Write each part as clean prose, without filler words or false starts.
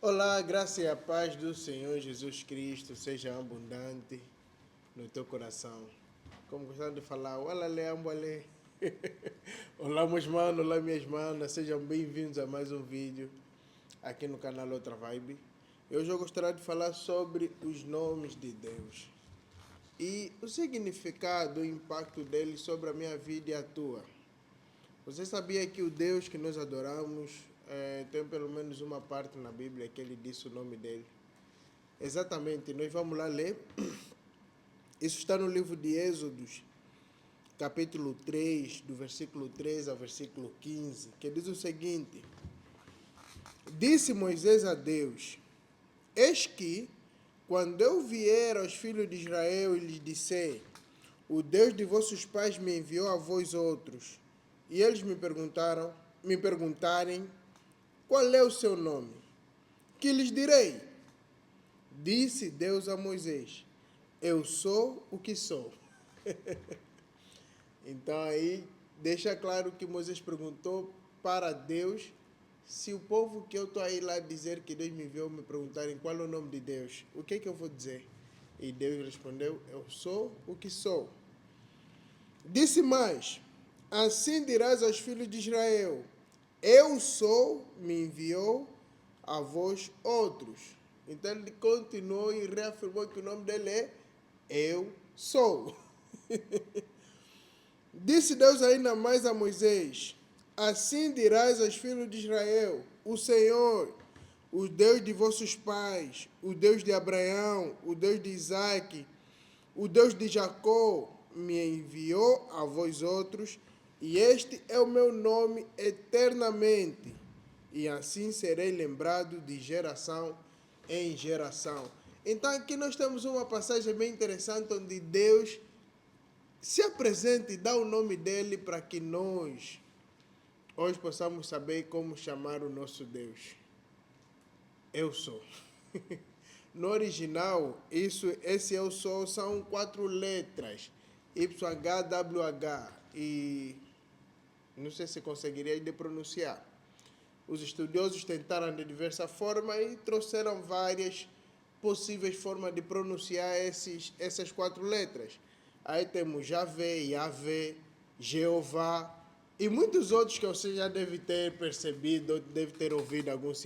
Olá, graça e a paz do Senhor Jesus Cristo seja abundante no teu coração. Como gostava de falar, olá, leambole. Olá, meus manos, olá, minhas manas, sejam bem-vindos a mais um vídeo aqui no canal Outra Vibe. Hoje eu gostaria de falar sobre os nomes de Deus e o significado, o impacto deles sobre a minha vida e a tua. Você sabia que o Deus que nós adoramos tem pelo menos uma parte na Bíblia que ele disse o nome dele? Exatamente, nós vamos lá ler. Isso está no livro de Êxodos, capítulo 3, do versículo 3 ao versículo 15, que diz o seguinte: Disse Moisés a Deus: Eis que, quando eu vier aos filhos de Israel e lhes disser: O Deus de vossos pais me enviou a vós outros, e eles me perguntarem: Qual é o seu nome? Que lhes direi? Disse Deus a Moisés: Eu sou o que sou. Então aí deixa claro que Moisés perguntou para Deus se o povo que eu estou aí lá dizer que Deus me enviou me perguntarem qual é o nome de Deus, o que é que eu vou dizer? E Deus respondeu: Eu sou o que sou. Disse mais: Assim dirás aos filhos de Israel: Eu sou, me enviou a vós outros. Então ele continuou e reafirmou que o nome dele é Eu sou. Disse Deus ainda mais a Moisés: Assim dirás aos filhos de Israel: O Senhor, o Deus de vossos pais, o Deus de Abraão, o Deus de Isaque, o Deus de Jacó, me enviou a vós outros, e este é o meu nome eternamente, e assim serei lembrado de geração em geração. Então aqui nós temos uma passagem bem interessante onde Deus se apresenta e dá o nome dele para que nós hoje possamos saber como chamar o nosso Deus. Eu sou. No original, esse eu sou são 4 letras. YHWH. E não sei se conseguiria de pronunciar. Os estudiosos tentaram de diversa forma e trouxeram várias possíveis formas de pronunciar essas 4 letras. Aí temos Javé, Yahvé, Jeová e muitos outros que você já deve ter percebido, deve ter ouvido alguns.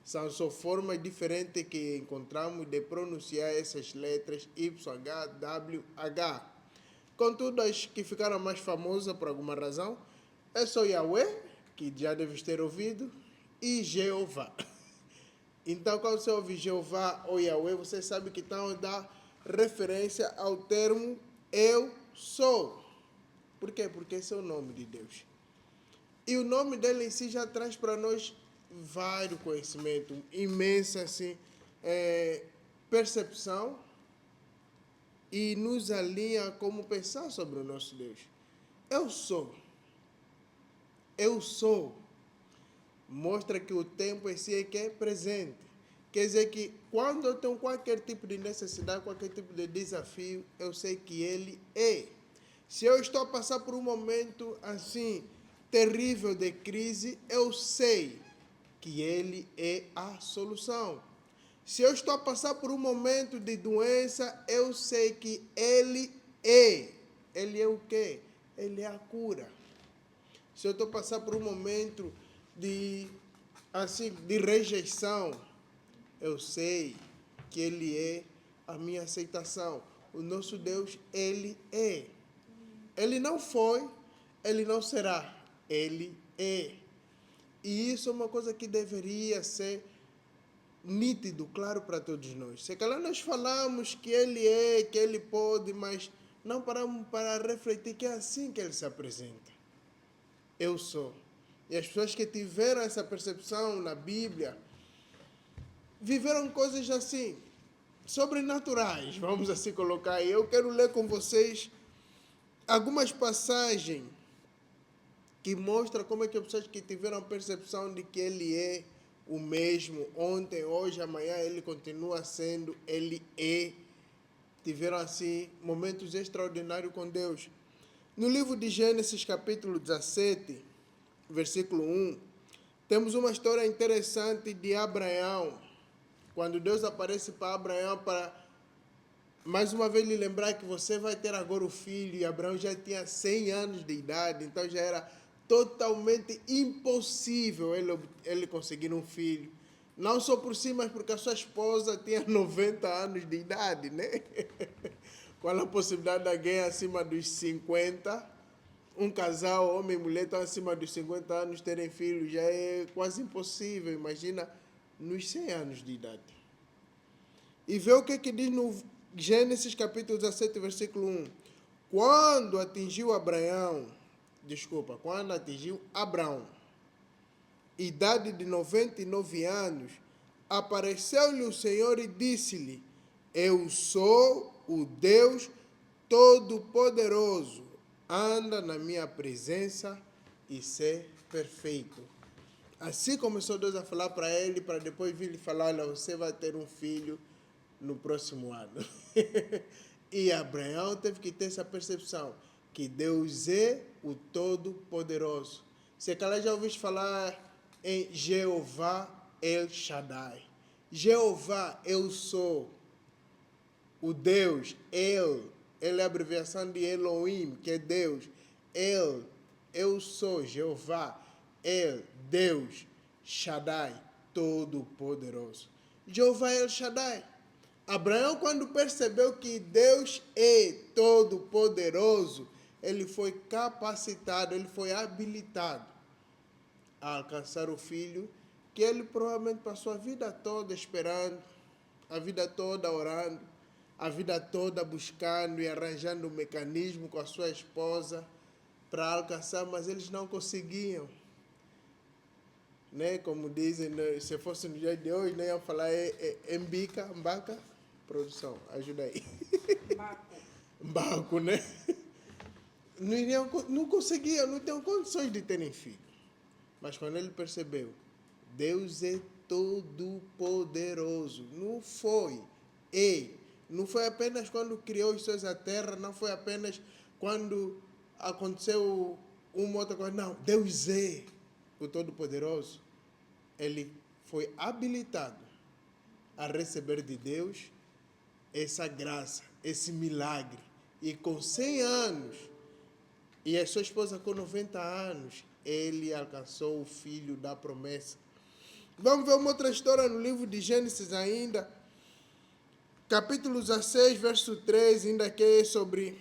São só formas diferentes que encontramos de pronunciar essas letras YHWH. Contudo, as que ficaram mais famosas por alguma razão é só Yahweh, que já deves ter ouvido, e Jeová. Então, quando você ouve Jeová ou Yahweh, você sabe que estão a dar referência ao termo Eu sou. Por quê? Porque esse é o nome de Deus. E o nome dele em si já traz para nós vários conhecimentos, imensa assim, percepção e nos alinha como pensar sobre o nosso Deus. Eu sou. Eu sou. Mostra que o tempo em si é que é presente. Quer dizer que quando eu tenho qualquer tipo de necessidade, qualquer tipo de desafio, eu sei que ele é. Se eu estou a passar por um momento assim, terrível de crise, eu sei que ele é a solução. Se eu estou a passar por um momento de doença, eu sei que ele é. Ele é o quê? Ele é a cura. Se eu estou a passar por um momento de rejeição, eu sei que ele é a minha aceitação. O nosso Deus, ele é. Ele não foi, ele não será, ele é. E isso é uma coisa que deveria ser nítido, claro para todos nós. Se calhar nós falamos que ele é, que ele pode, mas não paramos para refletir que é assim que ele se apresenta. Eu sou. E as pessoas que tiveram essa percepção na Bíblia viveram coisas assim, sobrenaturais, vamos assim colocar. E eu quero ler com vocês algumas passagens que mostram como é que as pessoas que tiveram a percepção de que ele é o mesmo, ontem, hoje, amanhã, ele continua sendo, ele é, tiveram assim momentos extraordinários com Deus. No livro de Gênesis, capítulo 17, versículo 1, temos uma história interessante de Abraão. quando Deus aparece para Abraão para mais uma vez lhe lembrar que você vai ter agora o filho, e Abraão já tinha 100 anos de idade, então já era totalmente impossível ele conseguir um filho. Não só por si, mas porque a sua esposa tinha 90 anos de idade, né? Qual a possibilidade de alguém acima dos 50, um casal, homem e mulher, estão acima dos 50 anos, terem filhos, já é quase impossível. Imagina nos 100 anos de idade. E vê o que diz no Gênesis capítulo 17, versículo 1. Quando atingiu Abraão, idade de 99 anos, apareceu-lhe o Senhor e disse-lhe: Eu sou o Deus Todo-Poderoso, anda na minha presença e ser perfeito. Assim começou Deus a falar para ele, para depois vir lhe falar: olha, você vai ter um filho no próximo ano. E Abraão teve que ter essa percepção, que Deus é o Todo-Poderoso. Se calhar já ouviste falar em Jeová El Shaddai. Jeová, eu sou. O Deus, ele é a abreviação de Elohim, que é Deus. Eu sou Jeová, Deus, Shaddai, Todo-Poderoso. Jeová El Shaddai. Abraão, quando percebeu que Deus é todo-poderoso, ele foi capacitado, ele foi habilitado a alcançar o filho que ele provavelmente passou a vida toda esperando, a vida toda orando, a vida toda buscando e arranjando um mecanismo com a sua esposa para alcançar, mas eles não conseguiam. Né? Como dizem, né? Se fosse no dia de hoje, né? Iam falar Mbaca. Produção, ajuda aí. Baco, né? Não conseguia, não tinham condições de terem filho. Mas quando ele percebeu, Deus é todo-poderoso. Não foi apenas quando criou os céus e a terra, não foi apenas quando aconteceu uma outra coisa. Não, Deus é o todo-poderoso. Ele foi habilitado a receber de Deus essa graça, esse milagre. E com 100 anos, e a sua esposa com 90 anos, ele alcançou o filho da promessa. Vamos ver uma outra história no livro de Gênesis ainda, capítulo 16, verso 3, ainda que é sobre,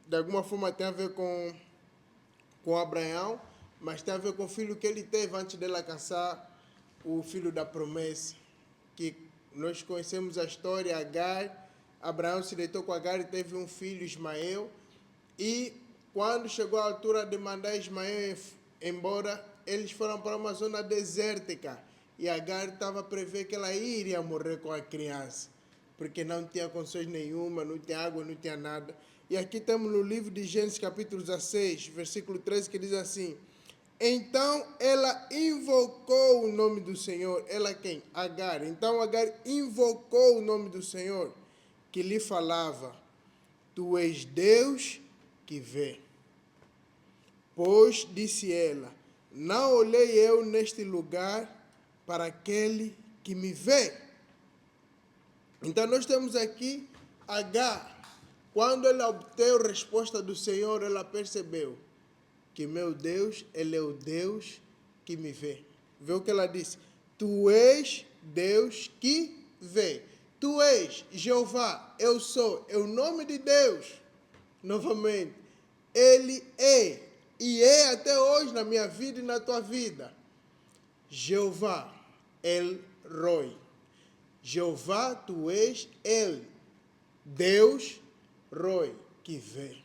de alguma forma tem a ver com Abraão, mas tem a ver com o filho que ele teve antes dele alcançar o filho da promessa, que nós conhecemos a história, Agar. Abraão se deitou com Agar e teve um filho, Ismael, e quando chegou a altura de mandar Ismael embora, eles foram para uma zona desértica, e Agar estava a prever que ela iria morrer com a criança, porque não tinha condições nenhuma, não tinha água, não tinha nada. E aqui temos no livro de Gênesis capítulo 16, versículo 13, que diz assim: então ela invocou o nome do Senhor. Ela quem? Agar. Então Agar invocou o nome do Senhor, que lhe falava: Tu és Deus que vê. Pois disse ela: Não olhei eu neste lugar para aquele que me vê. Então nós temos aqui Agar. Quando ela obteve a resposta do Senhor, ela percebeu que meu Deus, ele é o Deus que me vê. Vê o que ela disse: Tu és Deus que vê. Tu és Jeová, eu sou, é o nome de Deus. Novamente, ele é, e é até hoje na minha vida e na tua vida. Jeová, El Roi. Jeová, tu és El, Deus, Roi, que vê.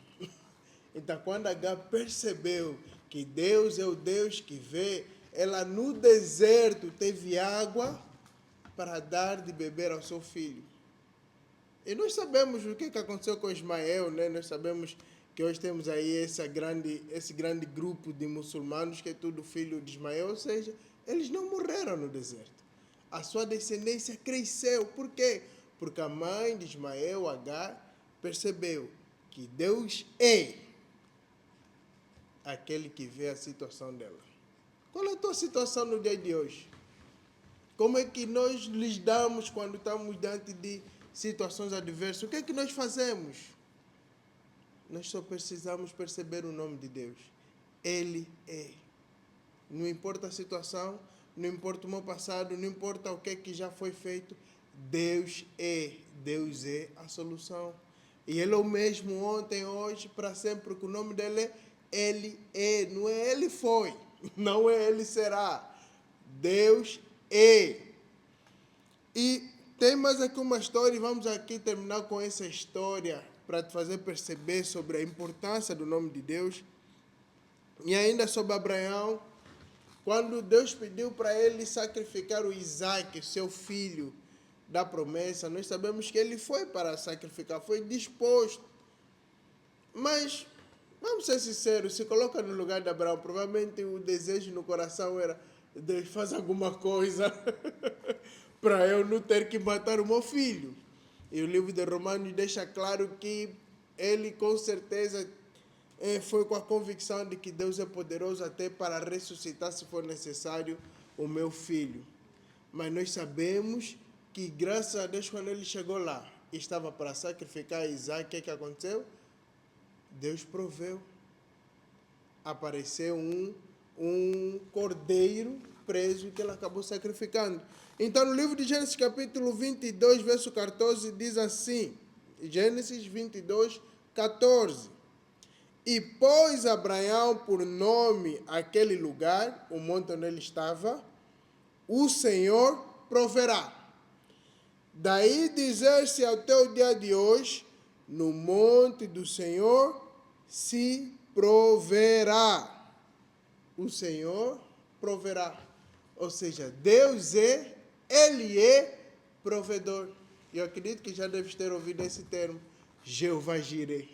Então, quando Agar percebeu que Deus é o Deus que vê, ela no deserto teve água para dar de beber ao seu filho. E nós sabemos o que aconteceu com Ismael, né? Nós sabemos que hoje temos aí esse grande grupo de muçulmanos que é tudo filho de Ismael, ou seja, eles não morreram no deserto. A sua descendência cresceu. Por quê? Porque a mãe de Ismael, Agar, percebeu que Deus é aquele que vê a situação dela. Qual é a tua situação no dia de hoje? Como é que nós lidamos quando estamos diante de situações adversas? O que é que nós fazemos? Nós só precisamos perceber o nome de Deus. Ele é. Não importa a situação, não importa o meu passado, não importa o que é que já foi feito, Deus é. Deus é a solução. E Ele é o mesmo ontem, hoje, para sempre, porque o nome dele é Ele é. Não é Ele foi, não é Ele será. Deus é. E tem mais aqui uma história, e vamos aqui terminar com essa história para te fazer perceber sobre a importância do nome de Deus. E ainda sobre Abraão, quando Deus pediu para ele sacrificar o Isaac, seu filho da promessa, nós sabemos que ele foi para sacrificar, foi disposto. Mas, vamos ser sinceros, se coloca no lugar de Abraão, provavelmente o desejo no coração era: Deus, faz alguma coisa para eu não ter que matar o meu filho. E o livro de Romanos deixa claro que ele com certeza foi com a convicção de que Deus é poderoso até para ressuscitar, se for necessário, o meu filho. Mas nós sabemos que, graças a Deus, quando ele chegou lá e estava para sacrificar Isaac, o que aconteceu? Deus proveu. Apareceu um cordeiro preso que ele acabou sacrificando. Então, no livro de Gênesis, capítulo 22, verso 14, diz assim, Gênesis 22, 14. E pôs Abraão por nome aquele lugar, o monte onde ele estava, o Senhor proverá. Daí dizer-se até o dia de hoje, no monte do Senhor se proverá. O Senhor proverá. Ou seja, Deus é, Ele é provedor. Eu acredito que já deves ter ouvido esse termo, Jeová Jireh.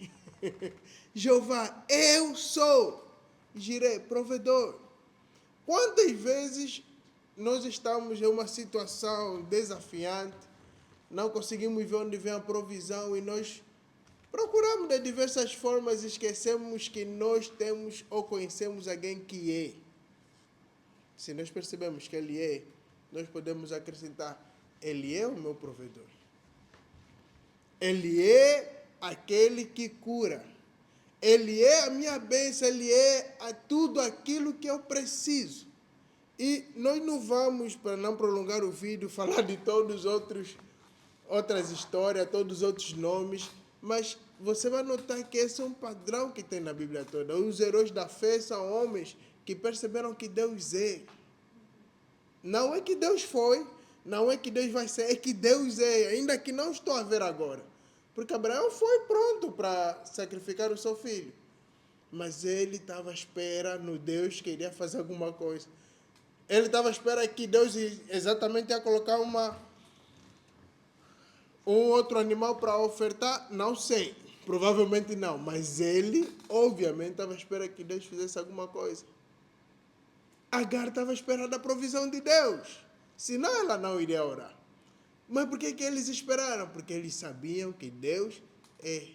Jeová, eu sou Jireh, provedor. Quantas vezes nós estamos em uma situação desafiante, não conseguimos ver onde vem a provisão e nós procuramos de diversas formas e esquecemos que nós temos ou conhecemos alguém que é. Se nós percebemos que Ele é, nós podemos acrescentar: Ele é o meu provedor. Ele é aquele que cura. Ele é a minha bênção, Ele é tudo aquilo que eu preciso. E nós não vamos, para não prolongar o vídeo, falar de todos os outras histórias, todos os outros nomes, mas você vai notar que esse é um padrão que tem na Bíblia toda. Os heróis da fé são homens que perceberam que Deus é. Não é que Deus foi, não é que Deus vai ser, é que Deus é, ainda que não estou a ver agora. Porque Abraão foi pronto para sacrificar o seu filho. Mas ele estava à espera no Deus que iria fazer alguma coisa. Ele estava à espera que Deus exatamente ia colocar um outro animal para ofertar. Não sei, provavelmente não. Mas ele, obviamente, estava à espera que Deus fizesse alguma coisa. Agar estava à espera da provisão de Deus. Senão ela não iria orar. Mas por que eles esperaram? Porque eles sabiam que Deus é.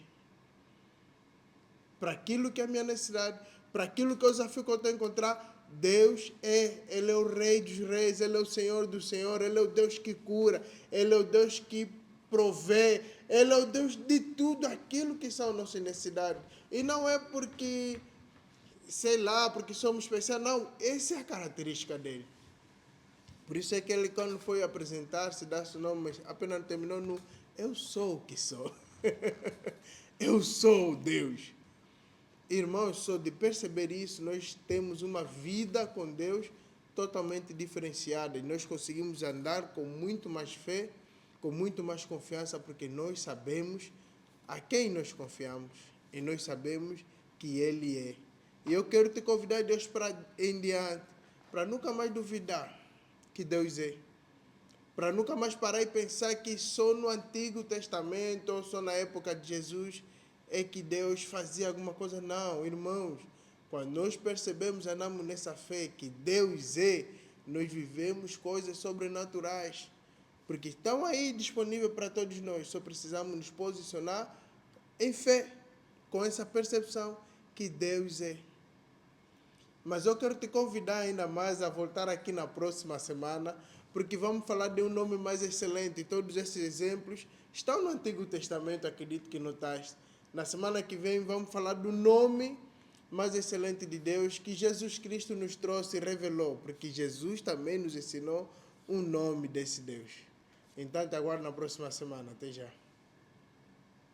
Para aquilo que é a minha necessidade, para aquilo que eu desafio que eu tenho que encontrar, Deus é. Ele é o Rei dos Reis, Ele é o Senhor do Senhor, Ele é o Deus que cura, Ele é o Deus que provê, Ele é o Deus de tudo aquilo que são nossas necessidades. E não é porque, sei lá, porque somos especiais, não. Essa é a característica dele. Por isso é que ele, quando foi apresentar-se, dá-se o nome, mas apenas terminou no eu sou o que sou. Eu sou Deus. Irmãos, só de perceber isso, nós temos uma vida com Deus totalmente diferenciada. E nós conseguimos andar com muito mais fé, com muito mais confiança, porque nós sabemos a quem nós confiamos. E nós sabemos que Ele é. E eu quero te convidar, Deus, para em diante, para nunca mais duvidar que Deus é. Para nunca mais parar e pensar que só no Antigo Testamento ou só na época de Jesus é que Deus fazia alguma coisa. Não, irmãos, quando nós percebemos, andamos nessa fé que Deus é, nós vivemos coisas sobrenaturais. Porque estão aí disponíveis para todos nós, só precisamos nos posicionar em fé, com essa percepção que Deus é. Mas eu quero te convidar ainda mais a voltar aqui na próxima semana, porque vamos falar de um nome mais excelente. Todos esses exemplos estão no Antigo Testamento, acredito que notaste. Na semana que vem vamos falar do nome mais excelente de Deus que Jesus Cristo nos trouxe e revelou, porque Jesus também nos ensinou um nome desse Deus. Então, te aguardo na próxima semana. Até já.